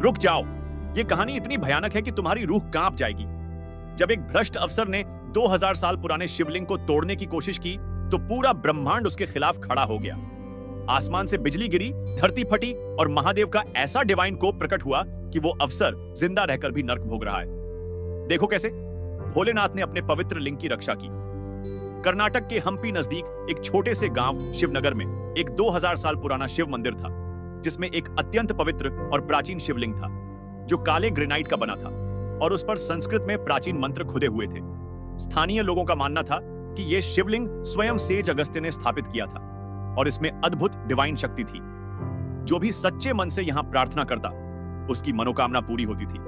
रुक जाओ, ये कहानी इतनी भयानक है कि तुम्हारी रूह कांप जाएगी। जब एक भ्रष्ट अफसर ने 2000 साल पुराने शिवलिंग को तोड़ने की कोशिश की तो पूरा ब्रह्मांड उसके खिलाफ खड़ा हो गया। आसमान से बिजली गिरी, धरती फटी और महादेव का ऐसा डिवाइन कोप प्रकट हुआ कि वो अफसर जिंदा रहकर भी नर्क भोग रहा है। देखो कैसे भोलेनाथ ने अपने पवित्र लिंग की रक्षा की। कर्नाटक के हम्पी नजदीक एक छोटे से गांव शिवनगर में एक 2000 साल पुराना शिव मंदिर था, जिसमें एक अत्यंत पवित्र और प्राचीन शिवलिंग था जो काले ग्रेनाइट का बना था और उस पर संस्कृत में प्राचीन मंत्र खुदे हुए थे। स्थानीय लोगों का मानना था कि यह शिवलिंग स्वयं सेज अगस्त्य ने स्थापित किया था और इसमें अद्भुत डिवाइन शक्ति थी। जो भी सच्चे मन से यहां प्रार्थना करता उसकी मनोकामना पूरी होती थी।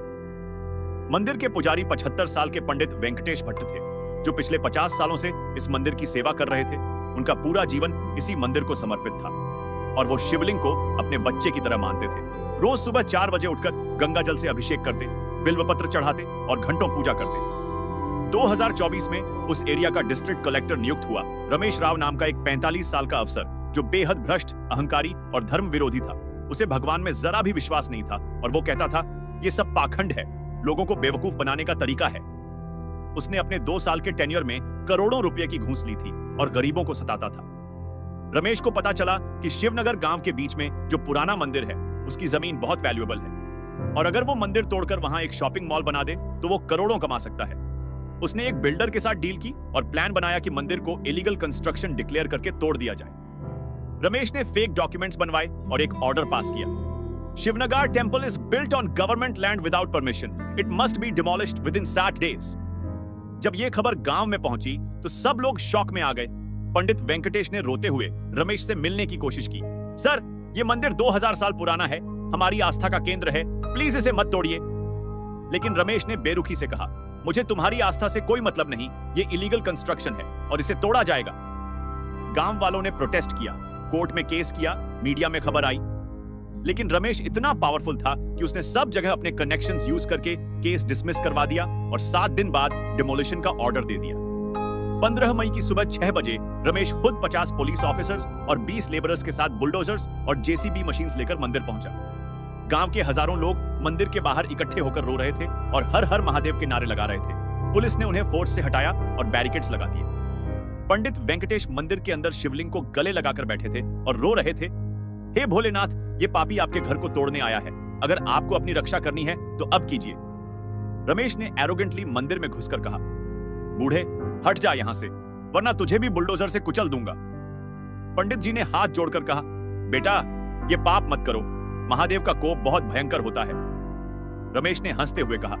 मंदिर के पुजारी 75 साल के पंडित वेंकटेश भट्ट थे, जो पिछले 50 सालों से इस मंदिर की सेवा कर रहे थे। उनका पूरा जीवन इसी मंदिर को समर्पित था और वो शिवलिंग को अपने बच्चे की तरह मानते थे। रोज सुबह 4 बजे उठकर गंगा जल से अभिषेक करते, बिल्वपत्र चढ़ाते और घंटों पूजा करते। 2024 में उस एरिया का डिस्ट्रिक्ट कलेक्टर नियुक्त हुआ रमेश राव नाम का एक 45 साल का अफसर, जो बेहद भ्रष्ट, अहंकारी और धर्म विरोधी था। उसे भगवान में जरा भी विश्वास नहीं था और वो कहता था ये सब पाखंड है, लोगों को बेवकूफ बनाने का तरीका है। उसने अपने 2 साल के टेन्योर में करोड़ों रुपए की घूस ली थी और गरीबों को सताता था। रमेश को पता चला कि शिवनगर गांव के बीच में जो पुराना मंदिर है उसकी जमीन बहुत वैल्यूएबल है और अगर वो मंदिर तोड़कर वहां एक शॉपिंग मॉल बना दे तो वो करोड़ों कमा सकता है। उसने एक बिल्डर के साथ डील की और प्लान बनाया कि मंदिर को इलीगल कंस्ट्रक्शन डिक्लेयर करके तोड़ दिया जाए। रमेश ने फेक डॉक्यूमेंट्स बनवाए और एक ऑर्डर पास किया। Shivnagar temple is built on government land without permission, it must be demolished with in 7 days. जब यह खबर गांव में पहुंची तो सब लोग शॉक में आ गए। पंडित वेंकटेश ने रोते हुए रमेश से मिलने की कोशिश की। सर, यह मंदिर 2000 साल पुराना है, हमारी आस्था का केंद्र है, प्लीज इसे मत तोड़िए। लेकिन रमेश ने बेरुखी से कहा, मुझे तुम्हारी आस्था से कोई मतलब नहीं, ये इलीगल कंस्ट्रक्शन है और इसे तोड़ा जाएगा। गांव वालों ने प्रोटेस्ट किया, कोर्ट में केस किया, मीडिया में खबर आई। लेकिन रमेश इतना पावरफुल था कि उसने सब जगह अपने कनेक्शंस यूज करके केस डिसमिस करवा दिया और 7 दिन बाद डिमोलिशन का ऑर्डर दे दिया। 15 मई की सुबह 6 बजे रमेश खुद 50 पुलिस ऑफिसर्स और 20 लेबरर्स के साथ बुलडोजर्स और जेसीबी मशीन्स लेकर मंदिर पहुंचा। गांव के हजारों लोग मंदिर के बाहर इकट्ठे होकर रो रहे थे और हर हर महादेव के नारे लगा रहे थे। पुलिस ने उन्हें फोर्स से हटाया और बैरिकेड्स लगा दिए। पंडित वेंकटेश मंदिर के अंदर शिवलिंग को गले लगाकर बैठे थे और रो रहे थे, हे भोलेनाथ, ये पापी आपके घर को तोड़ने आया है, अगर आपको अपनी रक्षा करनी है तो अब कीजिए। रमेश ने एरोगेंटली मंदिर में घुसकर कहा, बूढ़े हट जा यहां से, वरना तुझे भी बुलडोजर से कुचल दूंगा। पंडित जी ने हाथ जोड़कर कहा, बेटा ये पाप मत करो, महादेव का कोप बहुत भयंकर होता है। रमेश ने हंसते हुए कहा,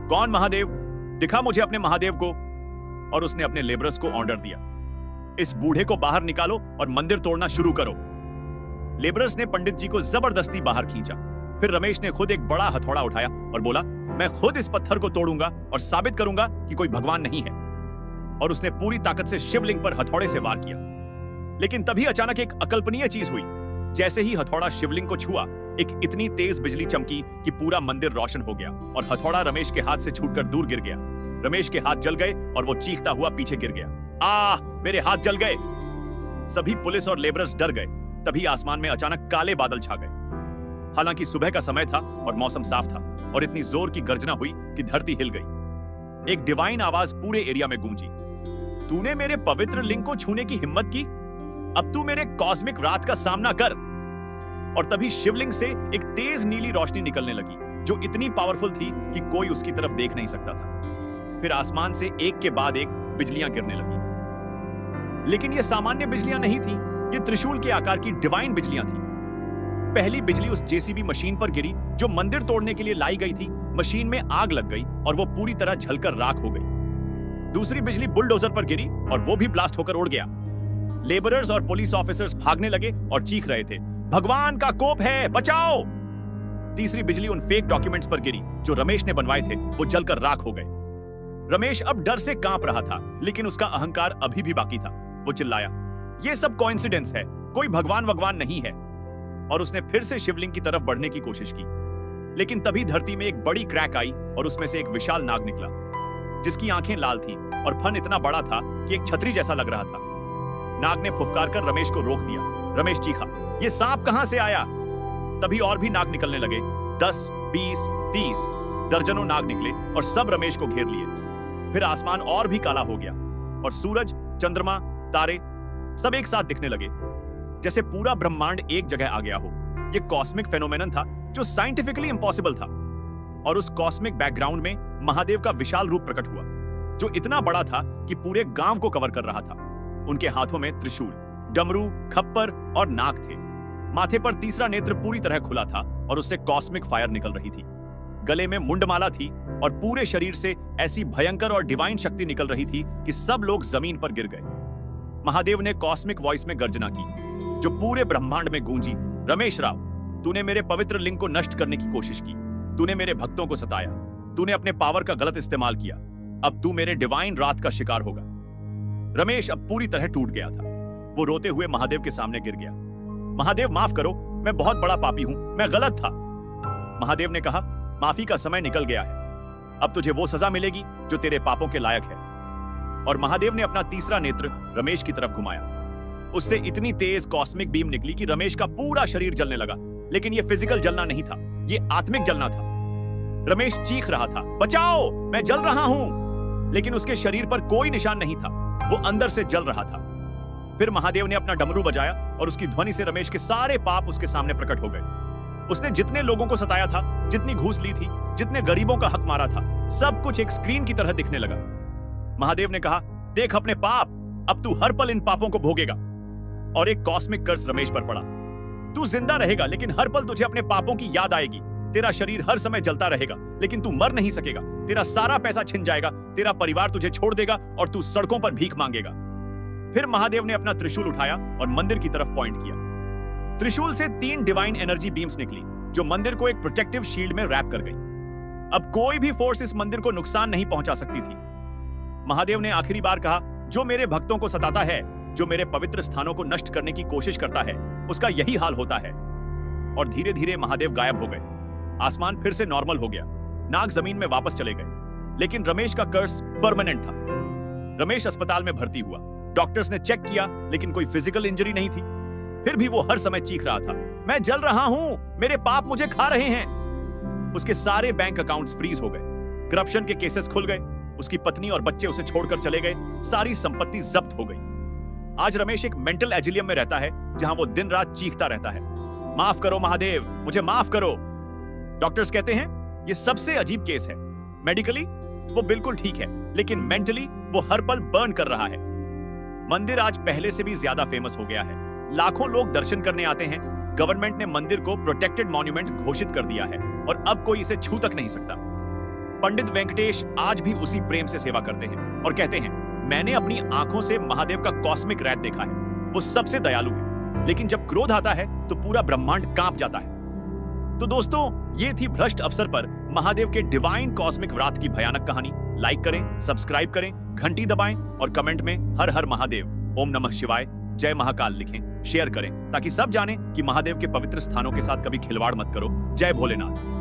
कौन महादेव, दिखा मुझे अपने महादेव को। और उसने अपने लेबरर्स को ऑर्डर दिया, इस बूढ़े को बाहर निकालो और मंदिर तोड़ना शुरू करो। लेबरर्स ने पंडित जी को जबरदस्ती बाहर खींचा। फिर रमेश ने खुद एक बड़ा हथौड़ा उठाया और बोला, मैं खुद इस पत्थर को तोड़ूंगा और साबित करूंगा कि कोई भगवान नहीं है। और उसने पूरी ताकत से शिवलिंग पर हथौड़े से वार किया। लेकिन तभी अचानक एक अकल्पनीय चीज हुई। जैसे ही हथौड़ा शिवलिंग को छुआ, एक इतनी तेज बिजली चमकी कि पूरा मंदिर रोशन हो गया और हथौड़ा रमेश के हाथ से छूटकर दूर गिर गया। रमेश के हाथ जल गए और वो चीखता हुआ पीछे गिर गया। आह, मेरे हाथ जल गए। सभी पुलिस और लेबरर्स डर गए। तभी आसमान में अचानक काले बादल छा गए। हालांकि सुबह का समय था और मौसम साफ था और इतनी जोर की गर्जना हुई कि धरती हिल गई। एक डिवाइन आवाज पूरे एरिया में गूंजी, तूने मेरे पवित्र लिंग को छूने की हिम्मत की, अब तू मेरे कॉस्मिक रात का सामना कर। और तभी शिवलिंग से एक तेज नीली रोशनी निकलने लगी, जो इतनी पावरफुल थी कि कोई उसकी तरफ देख नहीं सकता था। फिर आसमान से एक के बाद एक बिजलियां गिरने लगी। लेकिन ये सामान्य बिजलियां नहीं थी, ये त्रिशूल के आकार की डिवाइन बिजलियां थी। पहली बिजली उस जेसीबी मशीन पर गिरी जो मंदिर तोड़ने के लिए लाई गई थी। मशीन में आग लग गई और वो पूरी तरह जलकर राख हो गई। दूसरी बिजली बुलडोजर पर गिरी और वो भी ब्लास्ट होकर उड़ गया। लेबरर्स और पुलिस ऑफिसर्स भागने लगे और चीख रहे थे, भगवान का कोप है, बचाओ। तीसरी बिजली उन फेक डॉक्यूमेंट्स पर गिरी जो रमेश ने बनवाए थे, वो जलकर राख हो गए। रमेश अब डर से कांप रहा था, लेकिन उसका अहंकार अभी भी बाकी था। वो चिल्लाया, ये सब कोइंसिडेंस है, कोई भगवान भगवान नहीं है। और उसने फिर से शिवलिंग की तरफ बढ़ने की कोशिश की। लेकिन तभी धरती में एक बड़ी क्रैक आई और उसमें से एक विशाल नाग निकला, जिसकी आंखें लाल थीं और फन इतना बड़ा था कि एक छतरी जैसा लग रहा था। नाग ने फुफकार कर रमेश को रोक दिया। रमेश चीखा, ये सांप कहां से आया? तभी और भी नाग निकलने लगे। 10, 20, 30 दर्जनों नाग निकले और सब रमेश को घेर लिए। फिर आसमान और भी काला हो गया और सूरज, चंद्रमा, तारे सब एक साथ दिखने लगे, जैसे पूरा ब्रह्मांड एक जगह आ गया हो। यह कॉस्मिक फेनोमेनन था जो साइंटिफिकली इंपॉसिबल था। और उस कॉस्मिक बैकग्राउंड में महादेव का विशाल रूप प्रकट हुआ, जो इतना बड़ा था कि पूरे गांव को कवर कर रहा था। उनके हाथों में त्रिशूल, डमरू, खप्पर और नाग थे। माथे पर तीसरा नेत्र पूरी तरह खुला था और उससे कॉस्मिक फायर निकल रही थी। गले में मुंडमाला थी और पूरे शरीर से ऐसी भयंकर और डिवाइन शक्ति निकल रही थी कि सब लोग जमीन पर गिर गए। महादेव ने कॉस्मिक वॉइस में गर्जना की, जो पूरे ब्रह्मांड में गूंजी। रमेश राव, तूने मेरे पवित्र लिंग को नष्ट करने की कोशिश की, तूने मेरे भक्तों को सताया, तूने अपने पावर का गलत इस्तेमाल किया। अब तू मेरे डिवाइन रात का शिकार होगा। रमेश अब पूरी तरह टूट गया था। वो रोते हुए महादेव के सामने गिर गया। महादेव, माफ करो, मैं बहुत बड़ा पापी हूं, मैं गलत था। महादेव ने कहा, माफी का समय निकल गया है, अब तुझे वो सजा मिलेगी जो तेरे पापों के लायक है। और महादेव ने अपना तीसरा नेत्र रमेश की तरफ घुमाया। उससे इतनी तेज कॉस्मिक बीम निकली कि रमेश का पूरा शरीर जलने लगा। लेकिन यह फिजिकल जलना नहीं था, यह आत्मिक जलना था। रमेश चीख रहा था, बचाओ, मैं जल रहा हूं। लेकिन उसके शरीर पर कोई निशान नहीं था, वो अंदर से जल रहा था। फिर महादेव ने अपना डमरू बजाया और उसकी ध्वनि से रमेश के सारे पाप उसके सामने प्रकट हो गए। उसने जितने लोगों को सताया था, जितनी घूस ली थी, जितने गरीबों का हक मारा था, सब कुछ एक स्क्रीन की तरह दिखने लगा। महादेव ने कहा, देख अपने पाप, अब तू हर पल इन पापों को भोगेगा। और एक कॉस्मिक कर्स रमेश पर पड़ा। तू जिंदा रहेगा, लेकिन हर पल तुझे अपने पापों की याद आएगी। तेरा शरीर हर समय जलता रहेगा, लेकिन तू मर नहीं सकेगा। तेरा सारा पैसा छिन जाएगा, तेरा परिवार तुझे छोड़ देगा और तू सड़कों पर भीख मांगेगा। फिर महादेव ने अपना त्रिशूल उठाया और मंदिर की तरफ पॉइंट किया। त्रिशूल से 3 डिवाइन एनर्जी बीम्स निकली, जो मंदिर को एक प्रोटेक्टिव शील्ड में रैप कर गई। अब कोई भी फोर्स इस मंदिर को नुकसान नहीं पहुंचा सकती थी। महादेव ने आखिरी बार कहा, जो मेरे भक्तों को सताता है, जो मेरे पवित्र स्थानों को नष्ट करने की कोशिश करता है, उसका यही हाल होता है। और धीरे धीरे महादेव गायब हो गए। आसमान फिर से नॉर्मल हो गया। नाग जमीन में वापस चले गए। लेकिन रमेश का कर्स परमानेंट था। रमेश अस्पताल में भर्ती हुआ। डॉक्टर्स ने चेक किया, लेकिन कोई फिजिकल इंजरी नहीं थी। फिर भी वो हर समय चीख रहा था, मैं जल रहा हूं, मेरे पाप मुझे खा रहे हैं। उसके सारे बैंक अकाउंट्स फ्रीज हो गए। करप्शन के केसेस खुल गए। उसकी पत्नी और बच्चे उसे छोड़कर चले गए। सारी संपत्ति जब्त हो गई। आज रमेश एक मेंटल एजिलियम में रहता है, जहां वो दिन रात चीखता रहता है, माफ करो महादेव, मुझे माफ करो। डॉक्टर्स कहते हैं ये सबसे अजीब केस है। मेडिकली वो बिल्कुल ठीक है, लेकिन मेंटली वो हर पल बर्न कर रहा है। मंदिर आज पहले से भी ज्यादा फेमस हो गया है। लाखों लोग दर्शन करने आते हैं। गवर्नमेंट ने मंदिर को प्रोटेक्टेड मॉन्यूमेंट घोषित कर दिया है और अब कोई इसे छू तक नहीं सकता। पंडित वेंकटेश आज भी उसी प्रेम से सेवा करते हैं और कहते हैं, मैंने अपनी आंखों से महादेव का कॉस्मिक रैत देखा है। वो सबसे दयालु है, लेकिन जब क्रोध आता है तो पूरा ब्रह्मांड कांप जाता है। तो दोस्तों, ये थी भ्रष्ट अफसर पर महादेव के डिवाइन कॉस्मिक वरात की भयानक कहानी। लाइक करें, सब्सक्राइब करें, घंटी दबाएं और कमेंट में हर हर महादेव, ओम नमः शिवाय, जय महाकाल लिखें। शेयर करें ताकि सब जानें कि महादेव के पवित्र स्थानों के साथ कभी खिलवाड़ मत करो। जय भोलेनाथ।